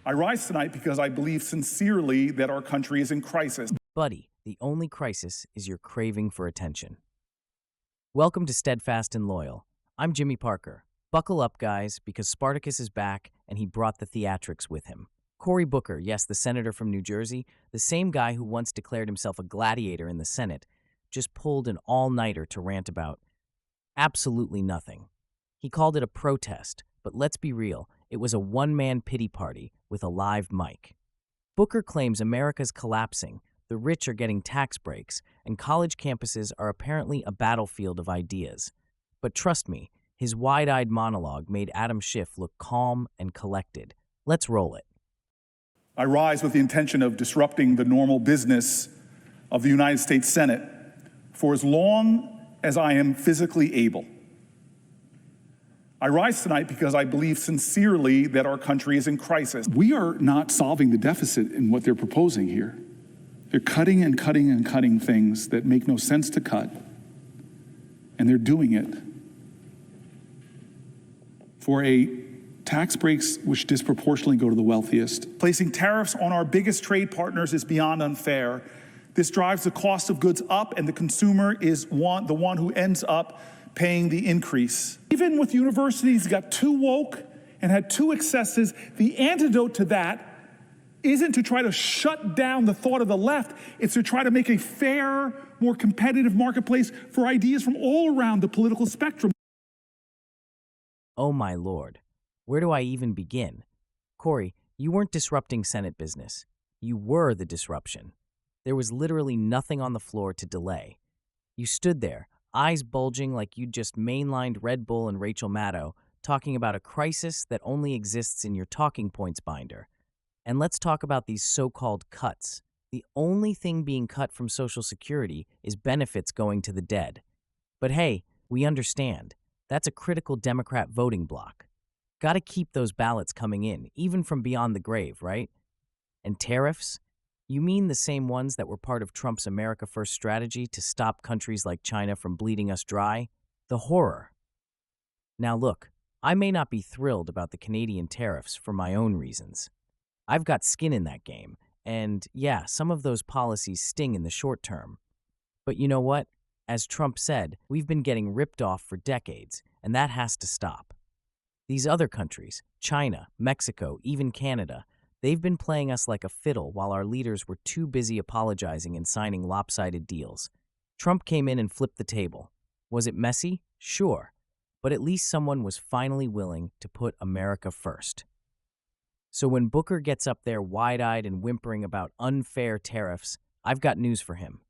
I rise tonight because I believe sincerely that our country is in crisis. Buddy, the only crisis is your craving for attention. Welcome to Steadfast and Loyal. I'm Jimmy Parker. Buckle up, guys, because Spartacus is back and he brought the theatrics with him. Cory Booker, yes, the senator from New Jersey, the same guy who once declared himself a gladiator in the Senate, just pulled an all-nighter to rant about absolutely nothing. He called it a protest, but let's be real, it was a one-man pity party with a live mic. Booker claims America's collapsing, the rich are getting tax breaks, and college campuses are apparently a battlefield of ideas. But trust me, his wide-eyed monologue made Adam Schiff look calm and collected. Let's roll it. I rise with the intention of disrupting the normal business of the United States Senate for as long as I am physically able. I rise tonight because I believe sincerely that our country is in crisis. We are not solving the deficit in what they're proposing here. They're cutting and cutting and cutting things that make no sense to cut, and they're doing it for a tax breaks which disproportionately go to the wealthiest. Placing tariffs on our biggest trade partners is beyond unfair. This drives the cost of goods up, and the consumer is the one who ends up paying the increase. Even with universities that got too woke and had two excesses, the antidote to that isn't to try to shut down the thought of the left, it's to try to make a fair, more competitive marketplace for ideas from all around the political spectrum. Oh my lord, where do I even begin? Cory, you weren't disrupting Senate business. You were the disruption. There was literally nothing on the floor to delay. You stood there, eyes bulging like you'd just mainlined Red Bull and Rachel Maddow, talking about a crisis that only exists in your talking points binder. And let's talk about these so-called cuts. The only thing being cut from Social Security is benefits going to the dead. But hey, we understand. That's a critical Democrat voting bloc. Gotta keep those ballots coming in, even from beyond the grave, right? And tariffs? You mean the same ones that were part of Trump's America First strategy to stop countries like China from bleeding us dry? The horror. Now look, I may not be thrilled about the Canadian tariffs for my own reasons. I've got skin in that game, and yeah, some of those policies sting in the short term. But you know what? As Trump said, we've been getting ripped off for decades, and that has to stop. These other countries, China, Mexico, even Canada, they've been playing us like a fiddle while our leaders were too busy apologizing and signing lopsided deals. Trump came in and flipped the table. Was it messy? Sure. But at least someone was finally willing to put America first. So when Booker gets up there wide-eyed and whimpering about unfair tariffs, I've got news for him.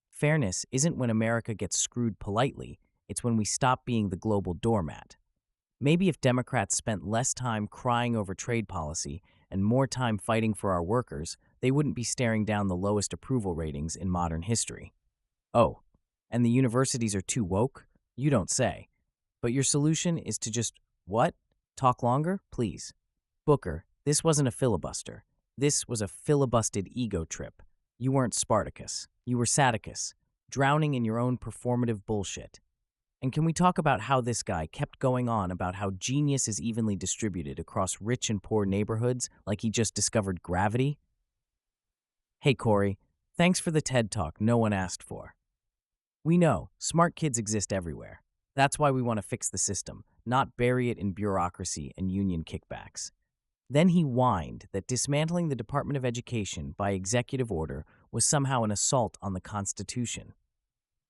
Fairness isn't when America gets screwed politely, it's when we stop being the global doormat. Maybe if Democrats spent less time crying over trade policy and more time fighting for our workers, they wouldn't be staring down the lowest approval ratings in modern history. Oh, and the universities are too woke? You don't say. But your solution is to just, what? Talk longer? Please. Booker, this wasn't a filibuster. This was a filibusted ego trip. You weren't Spartacus. You were Spartacus, drowning in your own performative bullshit. And can we talk about how this guy kept going on about how genius is evenly distributed across rich and poor neighborhoods like he just discovered gravity? Hey, Cory, thanks for the TED Talk no one asked for. We know, smart kids exist everywhere. That's why we want to fix the system, not bury it in bureaucracy and union kickbacks. Then he whined that dismantling the Department of Education by executive order was somehow an assault on the Constitution.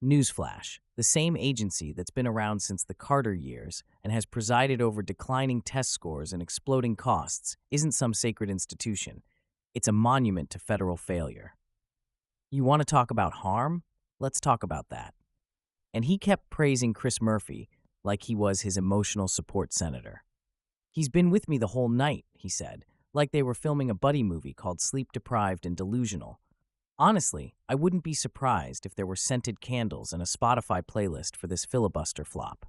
Newsflash, the same agency that's been around since the Carter years and has presided over declining test scores and exploding costs isn't some sacred institution. It's a monument to federal failure. You want to talk about harm? Let's talk about that. And he kept praising Chris Murphy like he was his emotional support senator. He's been with me the whole night, he said, like they were filming a buddy movie called Sleep Deprived and Delusional. Honestly, I wouldn't be surprised if there were scented candles and a Spotify playlist for this filibuster flop.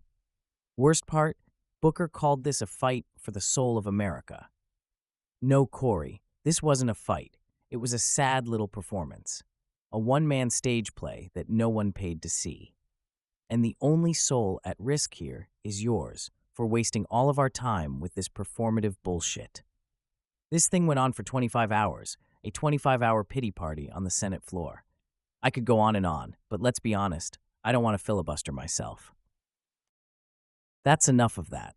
Worst part, Booker called this a fight for the soul of America. No, Cory, this wasn't a fight. It was a sad little performance. A one-man stage play that no one paid to see. And the only soul at risk here is yours for wasting all of our time with this performative bullshit. This thing went on for 25 hours, a 25-hour pity party on the Senate floor. I could go on, but let's be honest, I don't want to filibuster myself. That's enough of that.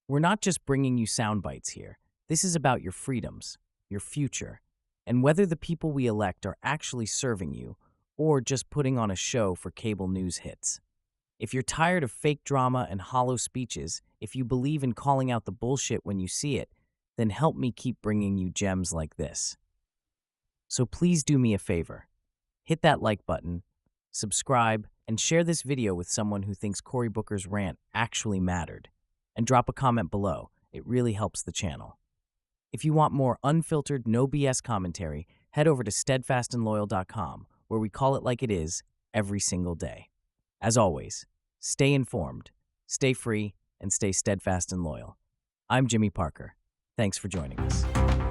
We're not just bringing you sound bites here. This is about your freedoms, your future, and whether the people we elect are actually serving you or just putting on a show for cable news hits. If you're tired of fake drama and hollow speeches, if you believe in calling out the bullshit when you see it, then help me keep bringing you gems like this. So please do me a favor. Hit that like button, subscribe, and share this video with someone who thinks Cory Booker's rant actually mattered. And drop a comment below. It really helps the channel. If you want more unfiltered, no BS commentary, head over to steadfastandloyal.com, where we call it like it is every single day. As always, stay informed, stay free, and stay steadfast and loyal. I'm Jimmy Parker. Thanks for joining us.